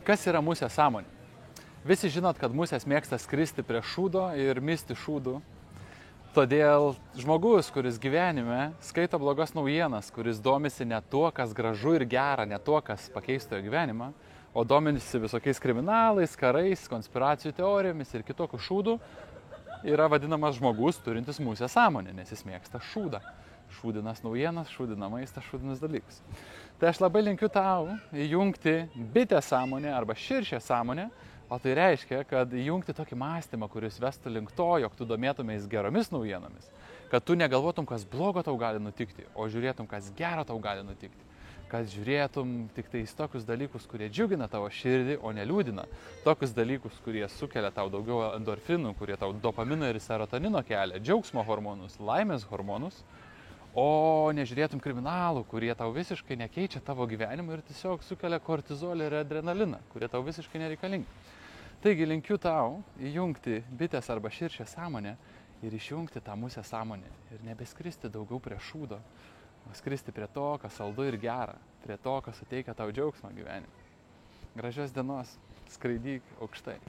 Kas yra musės sąmonė? Visi žinot, kad musės mėgsta skristi prie šūdo ir misti šūdų. Todėl žmogus, kuris gyvenime skaito blogas naujienas, kuris domisi ne tuo, kas gražu ir gera, ne tuo, kas pakeistų jo gyvenimą, o domisi visokiais kriminalais, karais, konspiracijų teorijomis ir kitokių šūdų, yra vadinamas žmogus turintis musės sąmonę, nes jis mėgsta šūdą. Šūdinas naujienas, šūdina maistą, šūdinas dalykus. Tai aš labai linkiu tau įjungti bitės sąmonę arba širšę sąmonę, o tai reiškia, kad įjungti tokį mąstymą, kuris vestų link to, jog tu domėtumės geromis naujienomis, kad tu negalvotum, kas blogo tau gali nutikti, o žiūrėtum, kas gero tau gali nutikti, kad žiūrėtum tik tais tokius dalykus, kurie džiugina tavo širdį, o neliūdina, tokius dalykus, kurie sukelia tau daugiau endorfinų, kurie tau dopamino ir serotonino kelia, džiaugsmo hormonus, laimės hormonus, o nežiūrėtum kriminalų, kurie tau visiškai nekeičia tavo gyvenimą ir tiesiog sukelia kortizolį ir adrenaliną, kurie tau visiškai nereikalingi. Taigi linkiu tau įjungti bitės arba širšę sąmonę ir išjungti tą musės sąmonę ir nebeskristi daugiau prie šūdo, o skristi prie to, kas saldu ir gera, prie to, kas suteikia tau džiaugsmą gyvenime. Gražios dienos, skraidyk aukštai.